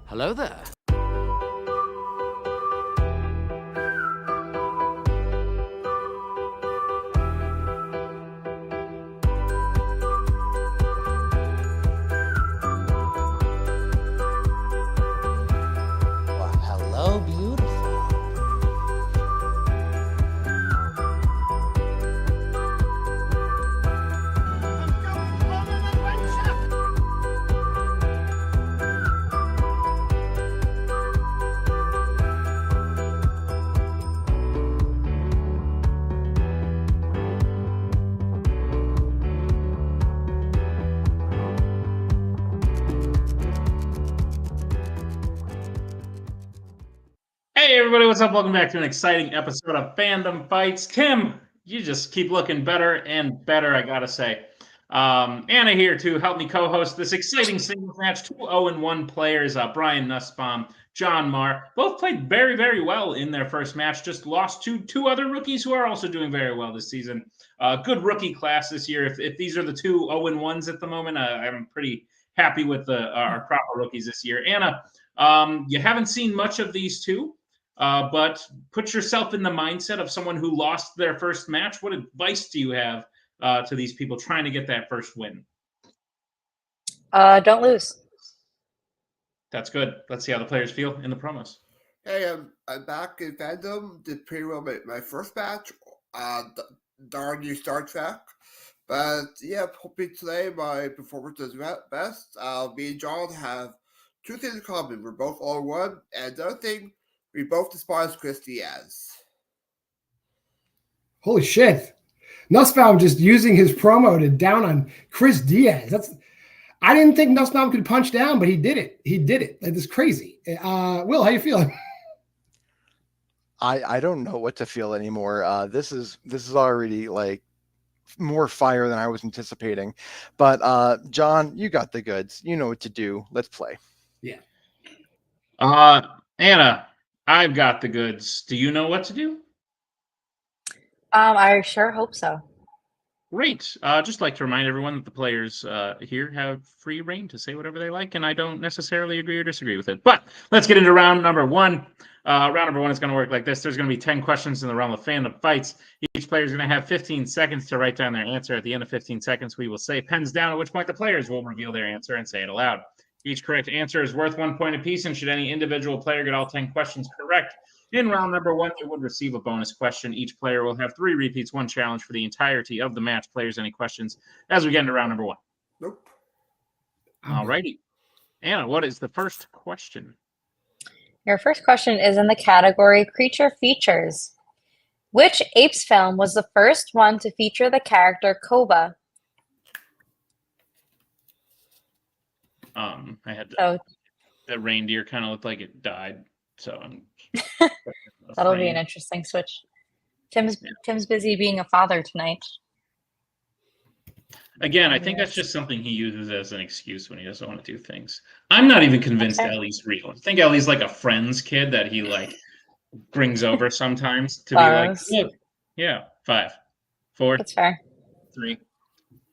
Hello there. Well, hello, beautiful. Hey everybody, what's up? Welcome back to an exciting episode of Fandom Fights. Tim, you just keep looking better and better, I gotta say. Anna here to help me co-host this exciting singles match. 2 0-1 players, Brian Nussbaum, John Maher, both played very, very well in their first match. Just lost to two other rookies who are also doing very well this season. Good rookie class this year. If these are the 2 0-1s at the moment, I'm pretty happy with our proper rookies this year. Anna, you haven't seen much of these two. But put yourself in the mindset of someone who lost their first match. What advice do you have to these people trying to get that first win? Don't lose. That's good. Let's see how the players feel in the promos. Hey, I'm back in Fandom. Did pretty well my first match. Darn you, Star Trek. But yeah, hoping today my performance is best. Me and John have two things in common. We're both all one, and the other thing, we both despise Chris Diaz. Holy shit. Nussbaum just using his promo to down on Chris Diaz. I didn't think Nussbaum could punch down, but he did it. He did it. That is crazy. Will, how you feeling? I don't know what to feel anymore. This is already like more fire than I was anticipating. But John, you got the goods. You know what to do. Let's play. Yeah. Anna, I've got the goods. Do you know what to do? I sure hope so. Great. Just like to remind everyone that the players here have free reign to say whatever they like, and I don't necessarily agree or disagree with it. But let's get into round number one. Round number one is going to work like this. There's going to be 10 questions in the realm of Fandom Fights. Each player is going to have 15 seconds to write down their answer. At the end of 15 seconds, we will say pens down, at which point the players will reveal their answer and say it aloud. Each correct answer is worth 1 point apiece, and should any individual player get all 10 questions correct in round number one, they would receive a bonus question. Each player will have 3 repeats, 1 challenge for the entirety of the match. Players, any questions as we get into round number one? Nope. All righty. Anna, what is the first question? Your first question is in the category Creature Features. Which Apes film was the first one to feature the character Koba? I had So the reindeer kind of looked like it died, so that'll be an interesting switch. Tim's busy being a father tonight. Again, I think that's just something he uses as an excuse when he doesn't want to do things. I'm not even convinced Ellie's real. I think Ellie's like a friend's kid that he like brings over sometimes to be like, look, yeah, 5, 4, That's fair. 3,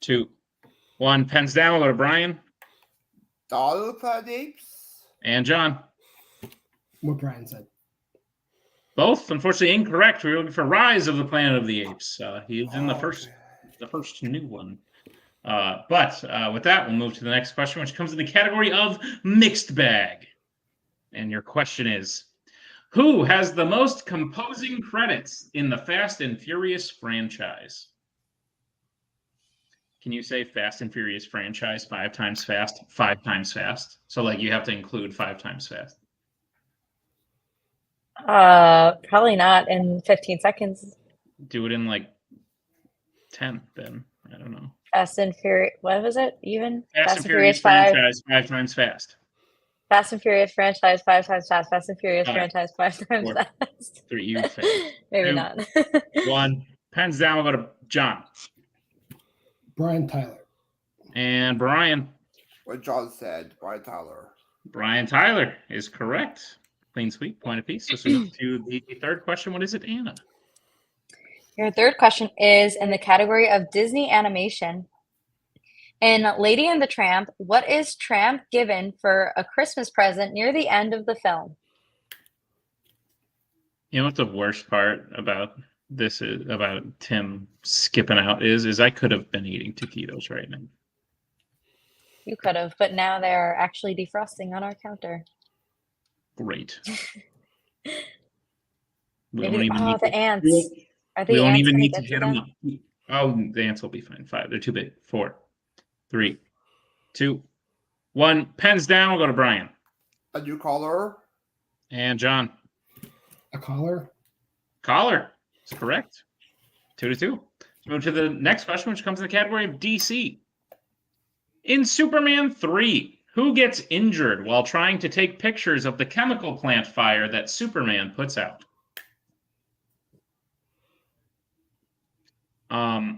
2, 1. Pens down. We'll go to Brian. Dawn of the Planet of the Apes. And John. What Brian said. Both, unfortunately, incorrect. We were looking for Rise of the Planet of the Apes. He is in the first new one. But with that, we'll move to the next question, which comes in the category of mixed bag. And your question is, who has the most composing credits in the Fast and Furious franchise? Can you say Fast and Furious franchise 5 times fast, 5 times fast? So like you have to include 5 times fast. Probably not in 15 seconds. Do it in like 10 then. I don't know. Fast and Furious. What was it? Even Fast and Furious franchise 5 times fast. Fast and Furious franchise 5 times fast. Fast and Furious franchise 5 times 4, fast. 3, you failed. Maybe 2, not. 1. Pens down. We'll go to John. Brian Tyler. And Brian. What John said, Brian Tyler. Brian Tyler is correct. Clean sweep, point apiece. So we move to the third question. What is it, Anna? Your third question is in the category of Disney animation. In Lady and the Tramp, what is Tramp given for a Christmas present near the end of the film? You know what the worst part about this is about Tim skipping out is I could have been eating taquitos right now. You could have, but now they're actually defrosting on our counter. Great. We Maybe don't even need the to- ants. Are we the don't ants even gonna need to get hit them? them up. Oh, the ants will be fine. 5. They're too big. 4, 3, 2, 1. Pens down. We'll go to Brian A new caller. and John. A caller. Caller is correct. 2-2. Let's move to the next question, which comes in the category of DC. In Superman 3, who gets injured while trying to take pictures of the chemical plant fire that Superman puts out?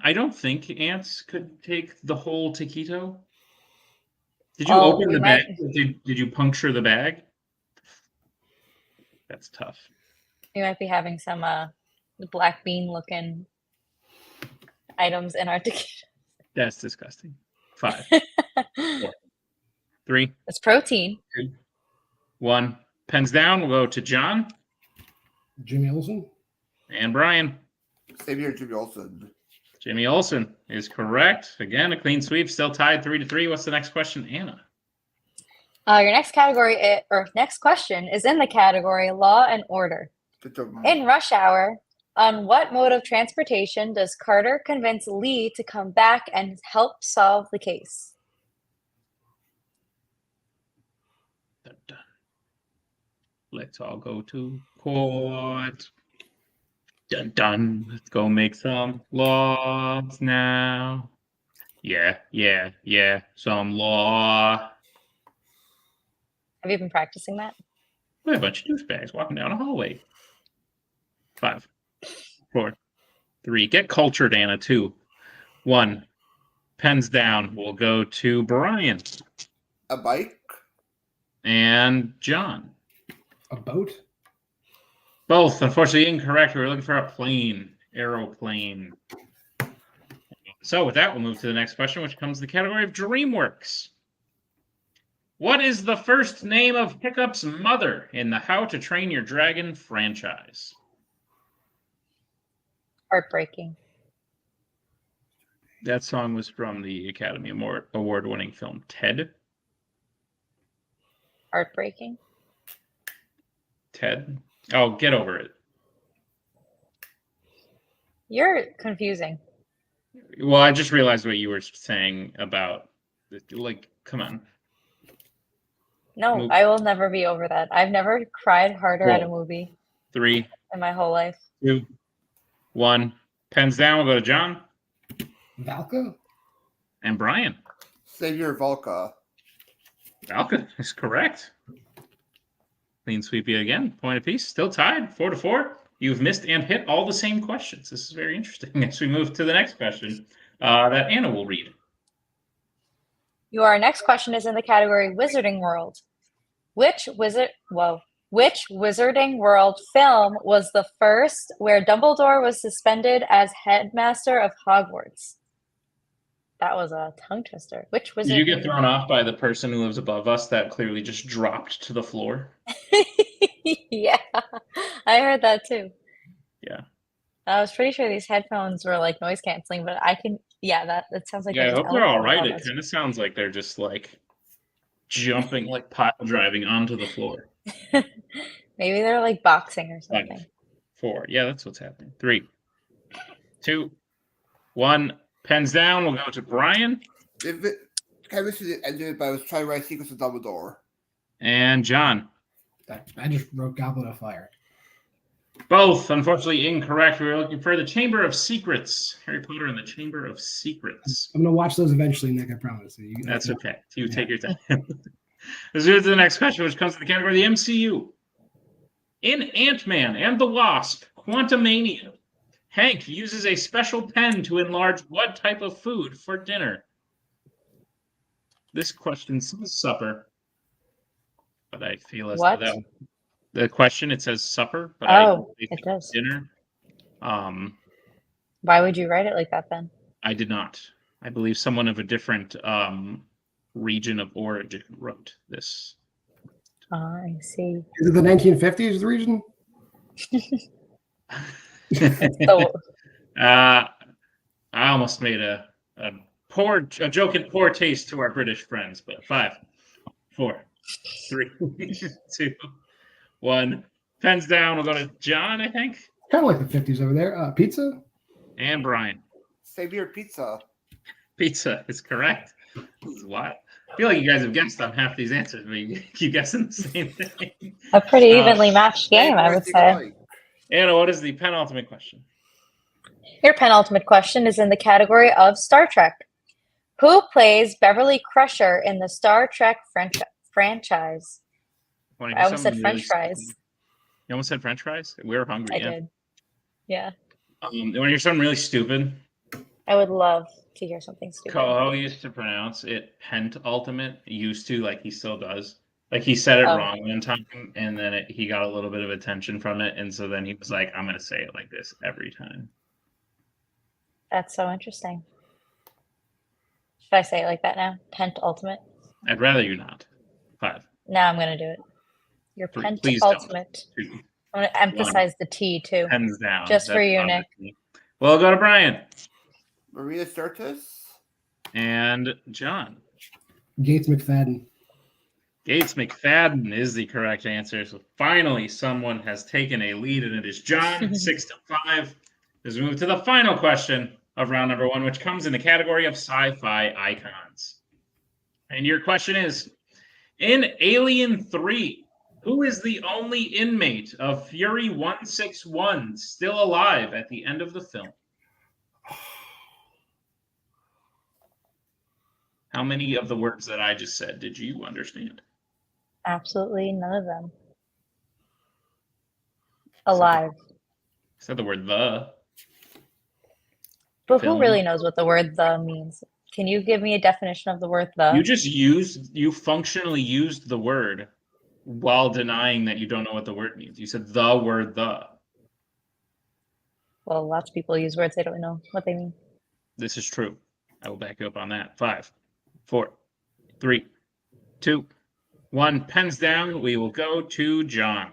I don't think ants could take the whole taquito. Did you open we the might- bag? Did you puncture the bag? That's tough. We might be having some black bean looking items in our taquito. That's disgusting. 5, 4, 3, It's protein. 2, 1. Pens down. We'll go to John Jimmy Olsen. and Brian. Same here, Jimmy Olsen. Jimmy Olsen is correct. Again, a clean sweep. Still tied 3-3. What's the next question, Anna? Your next next question is in the category Law and Order. Good job. In Rush Hour, on what mode of transportation does Carter convince Lee to come back and help solve the case? Dun, dun. Let's all go to court. Dun dun. Let's go make some laws now. Yeah. Some law. Have you been practicing that? We're a bunch of douchebags walking down a hallway. 5, 4, 3. Get cultured, Anna. 2, 1. Pens down. We'll go to Brian A bike. and John. A boat. Both, unfortunately, incorrect. We were looking for a plane, aeroplane. So with that, we'll move to the next question, which comes in the category of DreamWorks. What is the first name of Hiccup's mother in the How to Train Your Dragon franchise? Heartbreaking. That song was from the Academy Award-winning film Ted. Heartbreaking. Ted. Oh, get over it. You're confusing. Well, I just realized what you were saying about, like, come on. No, Move. I will never be over that. I've never cried harder at a Whoa. movie 3, in my whole life. 2, 1. Pens down. We'll go to John Valka. and Brian. Same here, Volca. Valka is correct. Clean sweep yet again. Point apiece. Still tied. 4-4. You've missed and hit all the same questions. This is very interesting. As we move to the next question that Anna will read. Your next question is in the category Wizarding World. Which Wizarding World film was the first where Dumbledore was suspended as headmaster of Hogwarts? That was a tongue twister. Which Did you Wizarding get thrown off by the person who lives above us that clearly just dropped to the floor? Yeah, I heard that too. Yeah. I was pretty sure these headphones were like noise canceling, but I can, that sounds like Yeah, I there's hope an they're all elephant right. above It us. kind of sounds like they're just like jumping, like pile driving onto the floor. Maybe they're like boxing or 5, something. 4. Yeah, that's what's happening. 3, 2, 1. Pens down. We'll go to Brian Chemistry ended, but I was trying to write Secrets of Dumbledore. and John. I just wrote Goblet of Fire. Both, unfortunately, incorrect. We were looking for the Chamber of Secrets. Harry Potter and the Chamber of Secrets. I'm gonna watch those eventually, Nick. I promise. That's okay. You take your time. Let's move to the next question, which comes to the category of the MCU. In Ant-Man and the Wasp, Quantumania, Hank uses a special pen to enlarge what type of food for dinner? This question says supper, but I feel as What? though that the question, it says supper, but Oh, I it does. dinner. Why would you write it like that then? I did not. I believe someone of a different region of origin wrote this. I see. Is it the 1950s region? So I almost made a joke in poor taste to our British friends, but 5, 4, 3, 2, 1. Pens down. We'll go to John, I think, Kind of like the 50s over there. Pizza? and Brian. Save your pizza. Pizza is correct. This is wild. I feel like you guys have guessed on half these answers, but you keep guessing the same thing. a pretty evenly matched game, I would say. Like. Anna, what is the penultimate question? Your penultimate question is in the category of Star Trek. Who plays Beverly Crusher in the Star Trek franchise? Wanna I do almost said something French really fries. stupid? You almost said French fries? We were hungry. I Yeah. did. Yeah. You want to hear something really stupid? I would love to hear something stupid. Coho used to pronounce it Pentultimate. Used to, like he still does. Like he said it Oh. wrong one time, and then he got a little bit of attention from it, and so then he was like, "I'm going to say it like this every time." That's so interesting. Should I say it like that now? Pentultimate? I'd rather you not. 5, Now I'm going to do it. Your 3, please don't. Pentultimate. 2, I'm going to emphasize the T too. pens down. Just for That's you, fine Nick. with me. Well, go to Brian Maria Sirtis. and John. Gates McFadden. Gates McFadden is the correct answer. So finally, someone has taken a lead, and it is John, 6-5. As we move to the final question of round number 1, which comes in the category of sci-fi icons. And your question is, in Alien 3, who is the only inmate of Fury 161 still alive at the end of the film? How many of the words that I just said did you understand? Absolutely none of them. Alive. Said the word the. But Film. who really knows what the word the means? Can you give me a definition of the word the? You functionally used the word while denying that you don't know what the word means. You said the word the. Well, lots of people use words they don't know what they mean. This is true. I will back you up on that. 5, 4, 3, 2, 1. Pens down. We will go to John.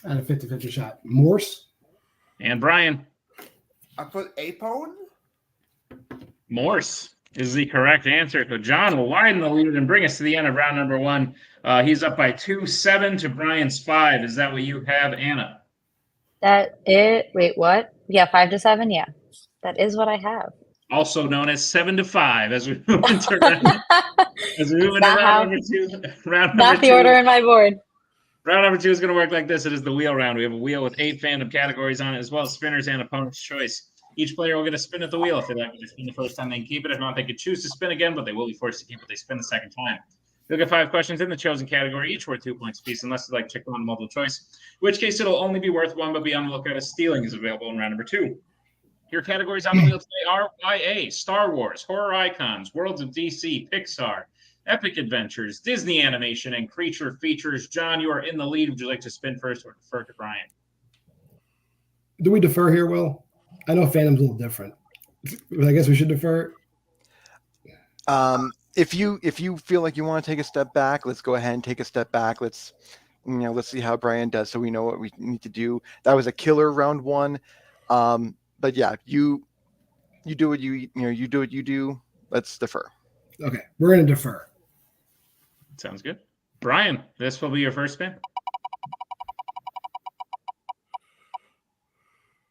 I had a 50-50 shot. Morse? And Brian. I put Apone. Morse is the correct answer. So John will widen the lead and bring us to the end of round number 1. He's up by 2-7 to Brian's 5. Is that what you have, Anna? Wait, what? Yeah, 5-7. Yeah, that is what I have. Also known as 7-5 as we move into round number 2. Not the order in my board. Round number 2 is going to work like this. It is the wheel round. We have a wheel with 8 fandom categories on it, as well as spinners and opponent's choice. Each player will get a spin at the wheel. If they like to spin the first time, they can keep it. If not, they could choose to spin again, but they will be forced to keep it. They spin the second time. You'll get 5 questions in the chosen category, each worth 2 points apiece, unless you like to check on multiple choice, in which case it'll only be worth 1, but be on the lookout as stealing is available in round number 2. Your categories on the wheel today are YA, Star Wars, Horror Icons, Worlds of DC, Pixar, Epic Adventures, Disney Animation, and Creature Features. John, you are in the lead. Would you like to spin first or defer to Brian? Do we defer here, Will? I know Fandom's a little different, but I guess we should defer. If you feel like you want to take a step back, let's go ahead and take a step back. Let's see how Brian does, so we know what we need to do. That was a killer round 1, but yeah, you do what you do what you do. Let's defer. Okay, we're gonna defer. Sounds good. Brian, this will be your first spin.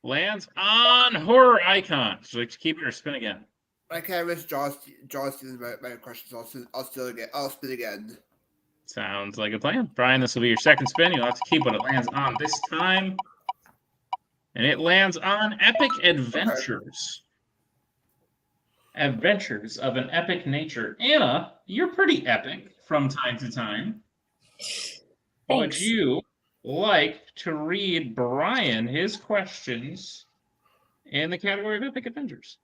Lands on Horror Icons. Would you like to keep it or spin again? I can't miss John stealing my questions. I'll steal again. I'll spin again. Sounds like a plan. Brian, this will be your second spin. You'll have to keep what it lands on this time. And it lands on Epic Adventures. Okay. Adventures of an epic nature. Anna, you're pretty epic from time to time. Thanks. Would you like to read Brian his questions in the category of Epic Adventures?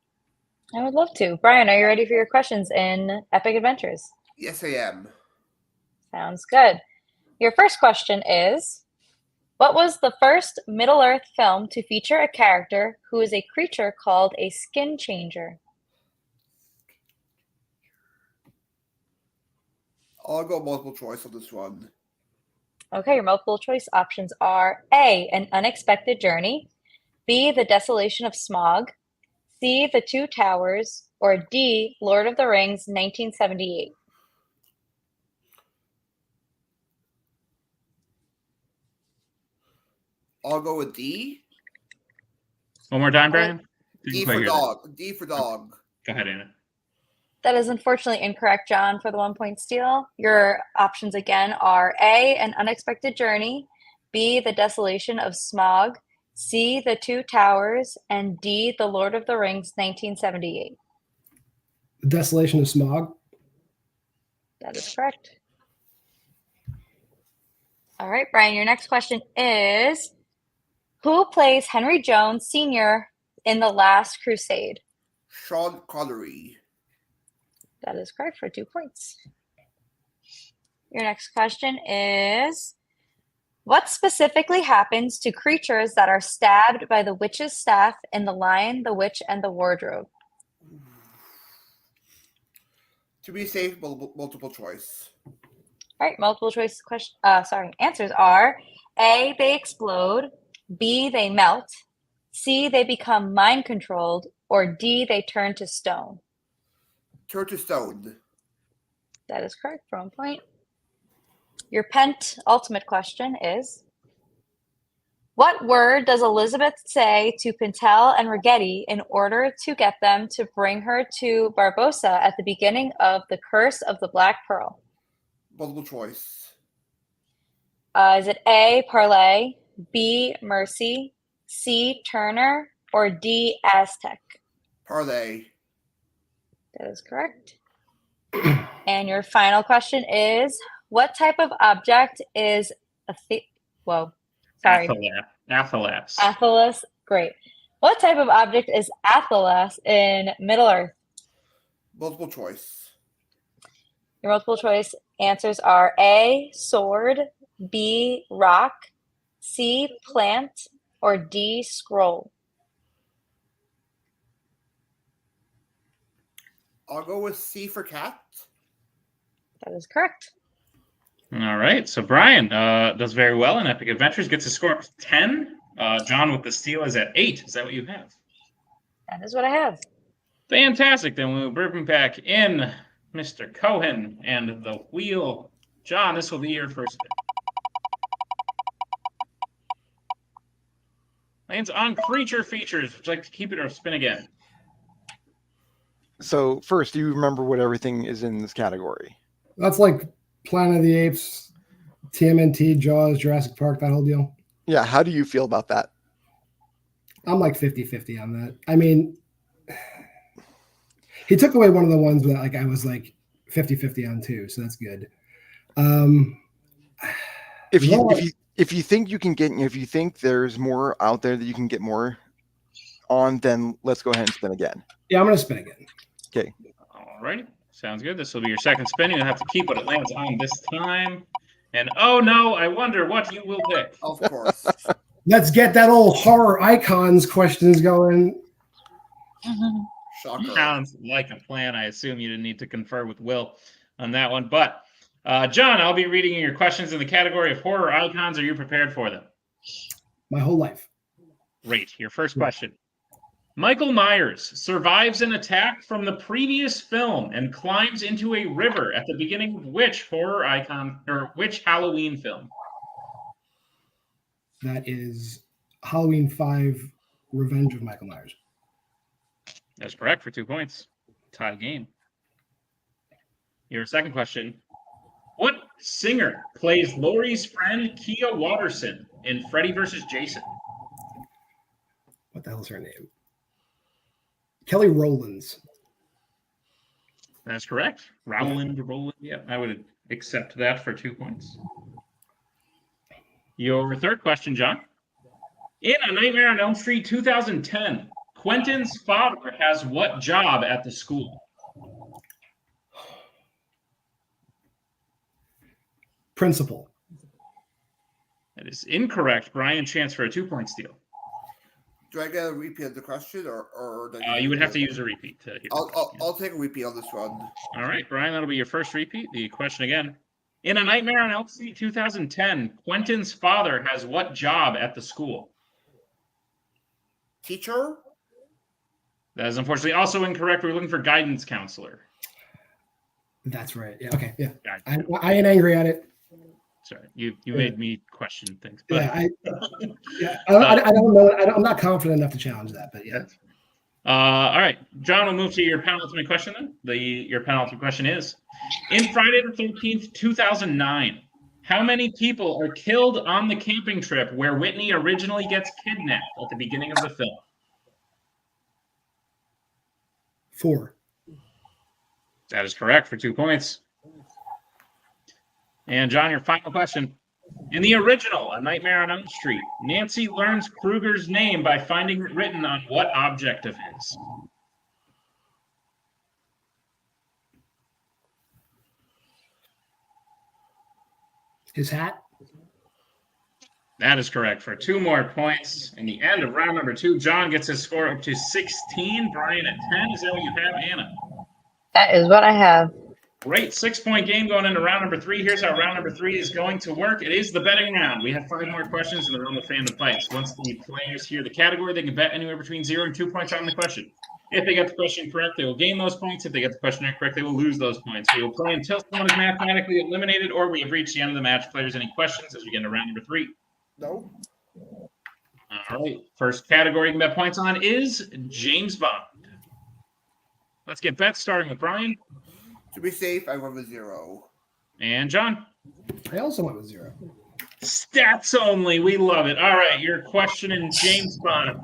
I would love to. Brian, are you ready for your questions in Epic Adventures? Yes, I am. Sounds good. Your first question is, what was the first Middle-earth film to feature a character who is a creature called a skin changer? I'll go multiple choice on this one. Okay, your multiple choice options are A, An Unexpected Journey, B, The Desolation of Smog, C, The Two Towers, or D, Lord of the Rings, 1978. I'll go with D. One more time, Brian. D Didn't quite for hear that. dog. D for dog. Go ahead, Anna. That is unfortunately incorrect, John, for the 1-point steal. Your options again are A, An Unexpected Journey, B, The Desolation of Smog, C, The Two Towers, and D, The Lord of the Rings, 1978. The Desolation of Smog. That is correct. All right, Brian, your next question is, who plays Henry Jones Sr. in The Last Crusade? Sean Connery. That is correct for 2 points. Your next question is, what specifically happens to creatures that are stabbed by the witch's staff in The Lion, the Witch, and the Wardrobe? To be safe, multiple choice. All right, multiple choice answers are A, they explode, B, they melt, C, they become mind controlled, or D, they turn to stone. Turn to stone. That is correct for 1 point. Your ultimate question is, what word does Elizabeth say to Pintel and Rigetti in order to get them to bring her to Barbossa at the beginning of The Curse of the Black Pearl? Multiple choice. Is it A, parlay, B, mercy, C, Turner, or D, Aztec? Parlay. That is correct. And your final question is, what type of object is Athelas. Athelas? Great. What type of object is Athelas in Middle-earth? Multiple choice. Your multiple choice answers are A, sword, B, rock, C, plant, or D, scroll. I'll go with C for cat. That is correct. All right. So Brian does very well in Epic Adventures, gets a score of 10. John with the steal is at 8. Is that what you have? That is what I have. Fantastic. Then we'll bring back in Mr. Cohen and the wheel. John, this will be your first pick. Lands on creature features. Would you like to keep it or spin again? So first, do you remember what everything is in this category? That's like Planet of the Apes, TMNT, Jaws, Jurassic Park, that whole deal. Yeah, how do you feel about that? I'm like 50-50 on that. I mean, he took away one of the ones that like I was like 50-50 on too, so that's good. If you think you can get, if you think there's more out there that you can get more on, then let's go ahead and spin again. Yeah, I'm gonna spin again. Okay. All right. Sounds good. This will be your second spin. You'll have to keep what it lands on this time. And oh no, I wonder what you will pick. Of course. Let's get that old horror icons questions going. Shocker. Sounds like a plan. I assume you didn't need to confer with Will on that one. But John, I'll be reading your questions in the category of horror icons. Are you prepared for them? My whole life. Great. Your first question. Michael Myers survives an attack from the previous film and climbs into a river at the beginning of which horror icon or which Halloween film? That is Halloween 5, Revenge of Michael Myers. That's correct for 2 points. Tie game. Your second question. What singer plays Laurie's friend Kia Watterson in Freddy vs. Jason? What the hell's her name? Kelly Rowlands. That's correct. Rowland. Yeah, I would accept that for 2 points. Your third question, John. In A Nightmare on Elm Street 2010, Quentin's father has what job at the school? Principal. That is incorrect. Brian, chance for a 2-point steal. Do I get a repeat of the question, or You would have to use a repeat to hear the question. I'll take a repeat on this one. All right, Brian, that'll be your first repeat. The question again. In A Nightmare on Elm Street 2010, Quentin's father has what job at the school? Teacher? That is unfortunately also incorrect. We're looking for guidance counselor. That's right. Yeah. Okay. Yeah. Guidance. I ain't angry at it. Sorry, you made me question things. But, Yeah. I don't know. I'm not confident enough to challenge that, but yeah. All right, John, we'll move to your penultimate question then. Your penultimate question is, in Friday the 13th, 2009, how many people are killed on the camping trip where Whitney originally gets kidnapped at the beginning of the film? 4. That is correct for 2 points. And John, your final question. In the original, A Nightmare on Elm Street, Nancy learns Krueger's name by finding it written on what object of his? His hat. That is correct for 2 more points. In the end of round number 2, John gets his score up to 16, Brian at 10. Is that what you have, Anna? That is what I have. Great 6-point game going into round number 3. Here's how round number 3 is going to work. It is the betting round. We have 5 more questions in the round of Fandom Fights. Once the players hear the category, they can bet anywhere between 0 and 2 points on the question. If they get the question correct, they will gain those points. If they get the question incorrect, they will lose those points. We will play until someone is mathematically eliminated or we have reached the end of the match. Players, any questions as we get into round number 3? No. All right. First category you can bet points on is James Bond. Let's get bets starting with Brian. To be safe, I went with 0. And John. I also went with 0. Stats only. We love it. All right. Your question in James Bond.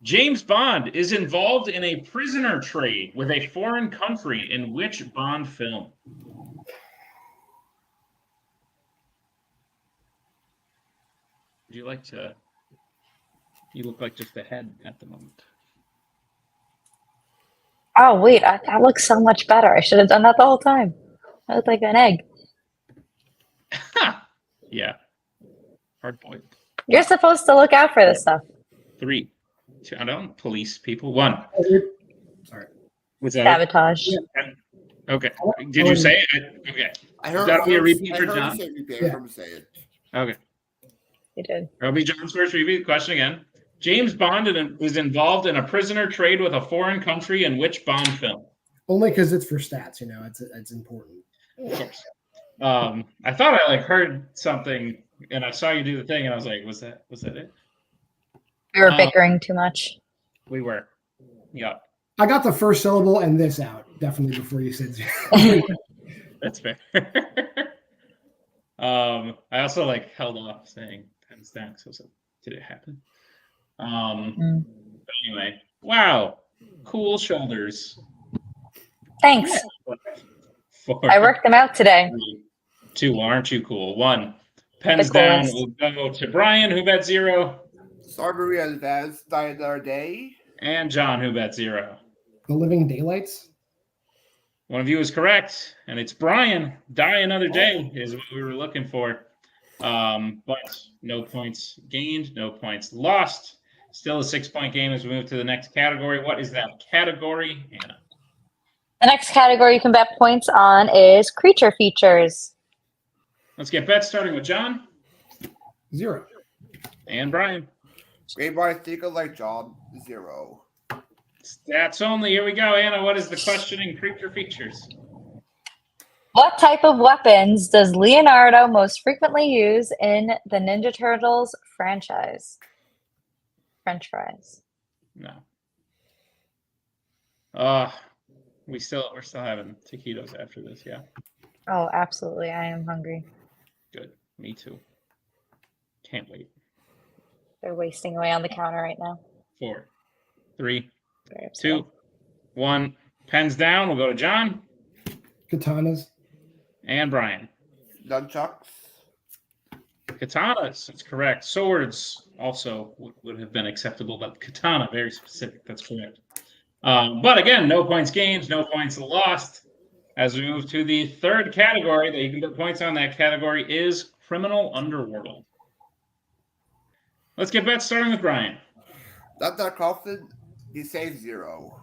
James Bond is involved in a prisoner trade with a foreign country in which Bond film? Would you like to? You look like just a head at the moment. Oh, wait. That looks so much better. I should have done that the whole time. I look like an egg. Yeah. Hard point. You're supposed to look out for this stuff. 3, 2. I don't police people. 1. Sorry. Was that Sabotage. okay? Did you say it? Okay. I heard, That'll be a repeat I for heard John. you say repeat. I heard him say it. Okay. You did. That'll be John's first repeat. Question again. James Bond is involved in a prisoner trade with a foreign country in which Bond film? Only because it's for stats. It's important. Of course. I thought I heard something, and I saw you do the thing, and I was like, "Was that it?" We were bickering too much. We were. Yeah. I got the first syllable and this out definitely before you said 0. That's fair. I also held off saying 10 stacks. So I was like, did it happen? But anyway, wow, cool shoulders. Thanks. 4, I worked them out today. 3, 2, aren't you cool? 1. Pens down. We'll go to Brian, who bet 0. Sorry, advanced. Die another day. And John, who bet 0. The Living Daylights. One of you is correct, and it's Brian. Die another day is what we were looking for. But no points gained, no points lost. Still a 6-point game as we move to the next category. What is that category, Anna? The next category you can bet points on is creature features. Let's get bets starting with John. 0. And Brian. Great boy, think like John. 0. Stats only. Here we go. Anna, what is the question in creature features? What type of weapons does Leonardo most frequently use in the Ninja Turtles franchise? French fries. No. We're still having taquitos after this, yeah. Oh, absolutely. I am hungry. Good. Me too. Can't wait. They're wasting away on the counter right now. 4, 3, Very upset. 2, 1. Pens down. We'll go to John. Katanas. And Brian. Nunchucks. Katanas. That's correct. Swords also would have been acceptable, but katana, very specific. That's correct. But again, no points gained, no points lost. As we move to the third category that you can get points on, that category is Criminal Underworld. Let's get bets starting with Brian. Not that confident. He saved 0.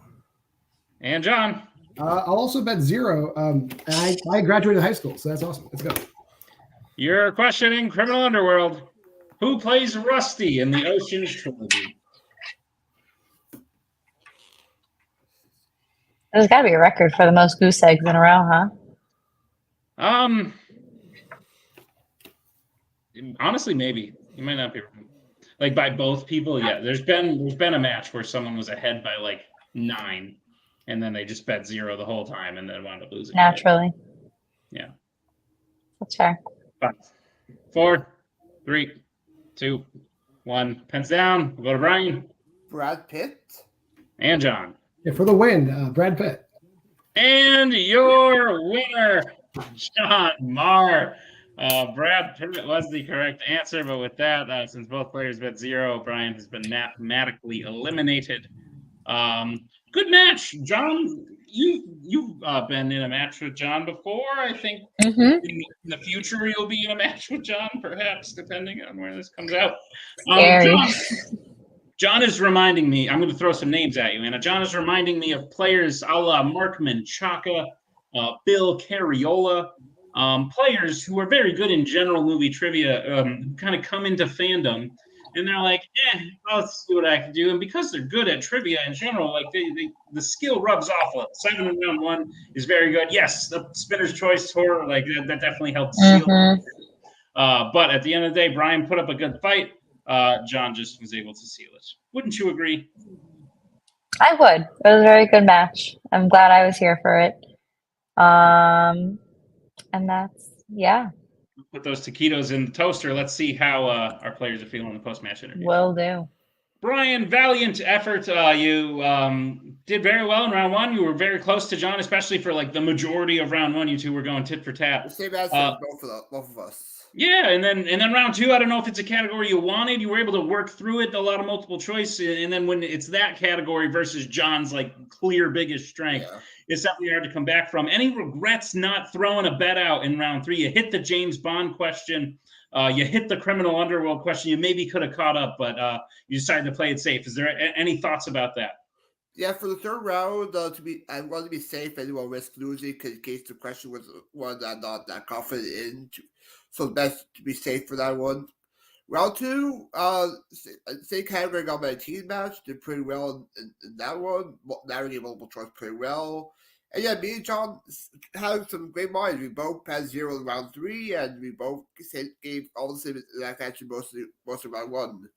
And John. I'll also bet 0. And I graduated high school, so that's awesome. Let's go. You're questioning Criminal Underworld. Who plays Rusty in the Ocean's Trilogy? There's got to be a record for the most goose eggs in a row, huh? Honestly, maybe. You might not be wrong. Like by both people, yeah. There's been a match where someone was ahead by like 9, and then they just bet 0 the whole time, and then wound up losing. Naturally. Yeah. That's fair. 5, 4, 3, 2, 1. Pens down. We'll go to Brian. Brad Pitt. And John. Yeah, for the win, Brad Pitt. And your winner, John Maher. Brad Pitt was the correct answer, but with that, since both players bet 0, Brian has been mathematically eliminated. Good match, John. You've been in a match with John before. I think in the future you'll be in a match with John, perhaps, depending on where this comes out. John is reminding me. I'm going to throw some names at you, Anna. John is reminding me of players a la Markman Chaka, Bill Carriola. Players who are very good in general movie trivia, who kind of come into fandom, and they're like, I'll see what I can do. And because they're good at trivia in general, like the skill rubs off. 7 in round 1 is very good. Yes, the Spinner's Choice tour, like that definitely helped seal. But at the end of the day, Brian put up a good fight. John just was able to seal it. Wouldn't you agree? I would. It was a very good match. I'm glad I was here for it. And that's, yeah. Put those taquitos in the toaster. Let's see how our players are feeling in the post-match interview. Will do. Brian, valiant effort. You did very well in round 1. You were very close to John, especially for like the majority of round 1. You two were going tit for tat. The same answer both of us. Yeah, and then round 2, I don't know if it's a category you wanted. You were able to work through it, a lot of multiple choice, and then when it's that category versus John's like clear biggest strength, it's definitely hard to come back from. Any regrets not throwing a bet out in round 3? You hit the James Bond question, you hit the Criminal Underworld question. You maybe could have caught up, but you decided to play it safe. Is there any thoughts about that? Yeah, for the third round, I want to be safe. I didn't want to risk losing in case the question was one that I'm not that confident in. So best to be safe for that one. Round 2, same category, got my team match. Did pretty well in that one. Navigated multiple choice pretty well. And yeah, me and John had some great minds. We both had 0 in round 3, and we both gave all the same exact answer most of round 1.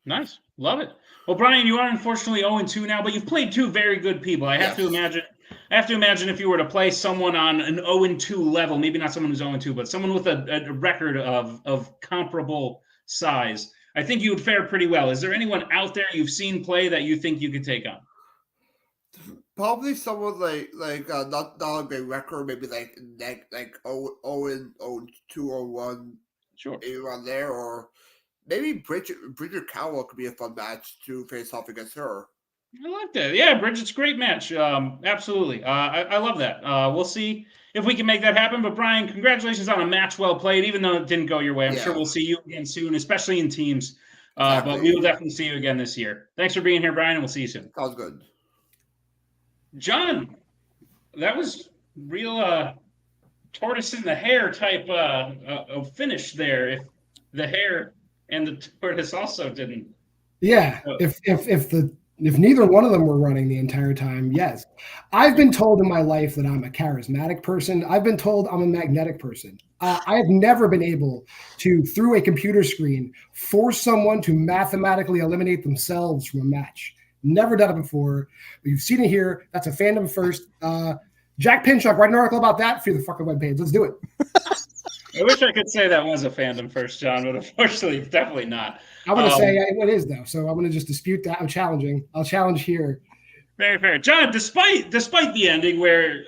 Nice. Love it. Well, Brian, you are unfortunately 0-2 now, but you've played 2 very good people. I have to imagine if you were to play someone on an 0-2 level, maybe not someone who's 0-2, but someone with a record of comparable size, I think you would fare pretty well. Is there anyone out there you've seen play that you think you could take on? Probably someone like not a great record, maybe like 0-2 or 1, sure, maybe around there, or maybe Bridget Cowell could be a fun match to face off against her. I like that. Yeah, Bridget's a great match. Absolutely. I love that. We'll see if we can make that happen. But Brian, congratulations on a match well played, even though it didn't go your way. I'm sure we'll see you again soon, especially in teams. Exactly. But we will definitely see you again this year. Thanks for being here, Brian, and we'll see you soon. Sounds good. John, that was real tortoise in the hare type of finish there. If the hare and the tortoise also didn't. Yeah, if neither one of them were running the entire time, yes. I've been told in my life that I'm a charismatic person. I've been told I'm a magnetic person. I have never been able to, through a computer screen, force someone to mathematically eliminate themselves from a match. Never done it before. But you've seen it here. That's a fandom first. Jack Pinchuk, write an article about that for the fucking webpage. Let's do it. I wish I could say that was a fandom first, John, but unfortunately, it's definitely not. I'm going to say it is, though. So I'm going to just dispute that. I'm challenging. I'll challenge here. Very fair. John, despite the ending where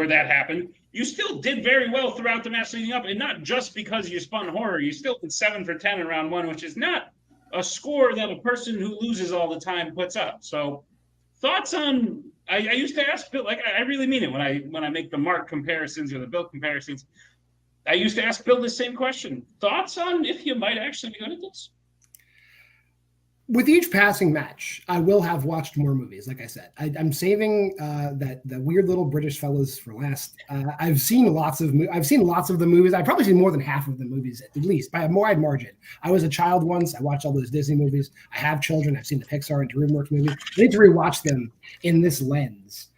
that happened, you still did very well throughout the match leading up. And not just because you spun horror. You still did 7 for 10 in round 1, which is not a score that a person who loses all the time puts up. So thoughts on – I used to ask Bill – like I really mean it when I make the Mark comparisons or the Bill comparisons. I used to ask Bill the same question. Thoughts on if you might actually be good at this? with each passing match, I will have watched more movies. Like I said, I'm saving that the weird little British fellas for last. I've seen lots of the movies. I've probably seen more than half of the movies, at least by a wide margin. I was a child once. I watched all those Disney movies. I have children. I've seen the Pixar and DreamWorks movies. I need to rewatch them in this lens.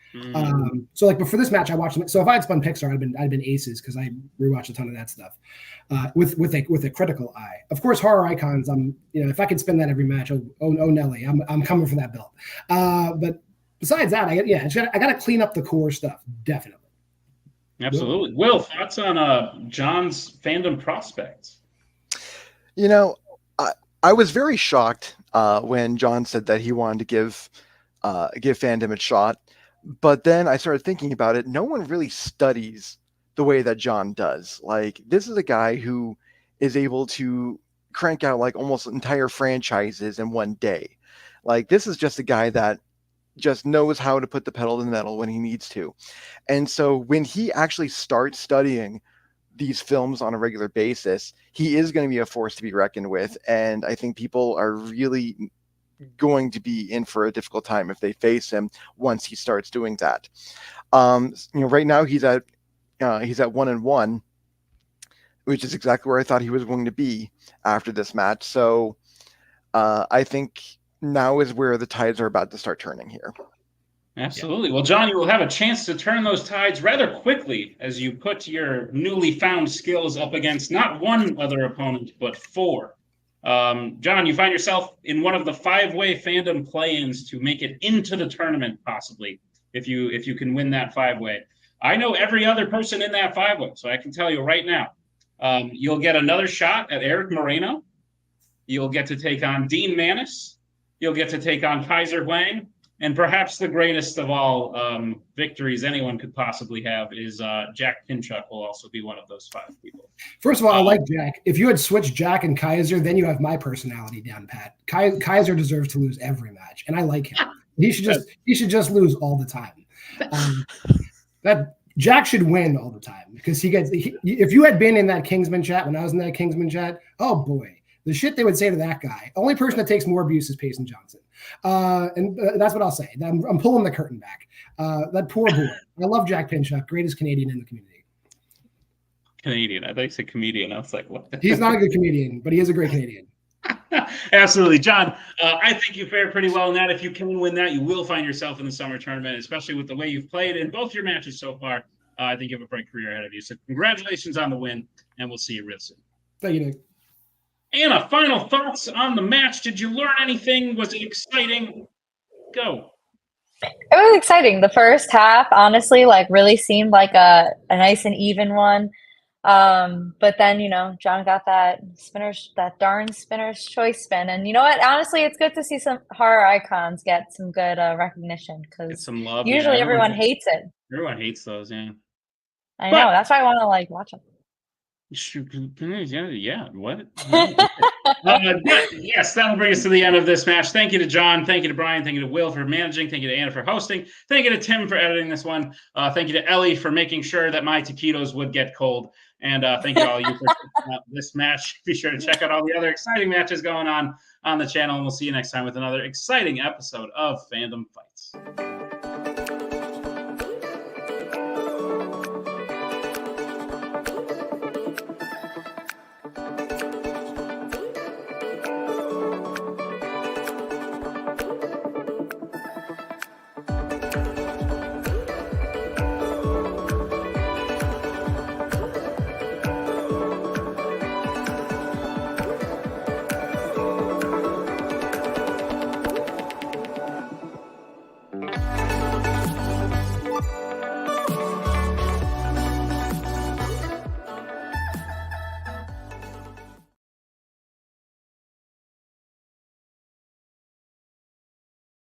So like before this match, I watched them. So if I had spun Pixar, I'd been aces because I rewatched a ton of that stuff with a critical eye. Of course, horror icons. If I could spin that every match, oh Nelly, I'm coming for that belt. But besides that, I got to clean up the core stuff. Definitely. Absolutely. Will, thoughts on John's fandom prospects? I was very shocked when John said that he wanted to give fandom a shot. But then I started thinking about it. No one really studies the way that John does. Like, this is a guy who is able to crank out like almost entire franchises in one day. Like, this is just a guy that just knows how to put the pedal to the metal when he needs to. And so when he actually starts studying these films on a regular basis, he is going to be a force to be reckoned with. And I think people are really going to be in for a difficult time if they face him once he starts doing that. Right now he's at 1-1, which is exactly where I thought he was going to be after this match. So I think now is where the tides are about to start turning here. Absolutely. Well, John, you will have a chance to turn those tides rather quickly as you put your newly found skills up against not one other opponent, but 4. John, you find yourself in one of the 5-way fandom play-ins to make it into the tournament, possibly, if you can win that 5-way. I know every other person in that 5-way, so I can tell you right now, you'll get another shot at Eric Moreno. You'll get to take on Dean Manis. You'll get to take on Kaiser Wang. And perhaps the greatest of all victories anyone could possibly have is Jack Pinchuk will also be one of those 5 people. First of all, I like Jack. If you had switched Jack and Kaiser, then you have my personality down pat. Kaiser deserves to lose every match, and I like him. He should just lose all the time. That Jack should win all the time because if you had been in that Kingsman chat when I was in that Kingsman chat, oh boy, the shit they would say to that guy. Only person that takes more abuse is Payson Johnson. And that's what I'll say. I'm pulling the curtain back. That poor boy. I love Jack Pinchuk, greatest Canadian in the community. Canadian. I thought you said comedian. I was like, what? He's not a good comedian, but he is a great Canadian. Absolutely. John, I think you fared pretty well in that. If you can win that, you will find yourself in the summer tournament, especially with the way you've played in both your matches so far. I think you have a bright career ahead of you. So congratulations on the win, and we'll see you real soon. Thank you, Nick. Anna, final thoughts on the match. Did you learn anything? Was it exciting? Go. It was exciting. The first half, honestly, really seemed like a nice and even one. But then, John got that darn spinner's choice spin. And you know what? Honestly, it's good to see some horror icons get some good recognition because some love. Usually everyone hates it. Everyone hates those, yeah. I know. That's why I want to watch them. Yeah, what? Yes, that'll bring us to the end of this match. Thank you to John. Thank you to Brian. Thank you to Will for managing. Thank you to Anna for hosting. Thank you to Tim for editing this one. Thank you to Ellie for making sure that my taquitos would get cold. And thank you all you for checking out this match. Be sure to check out all the other exciting matches going on the channel. And we'll see you next time with another exciting episode of Fandom Fights.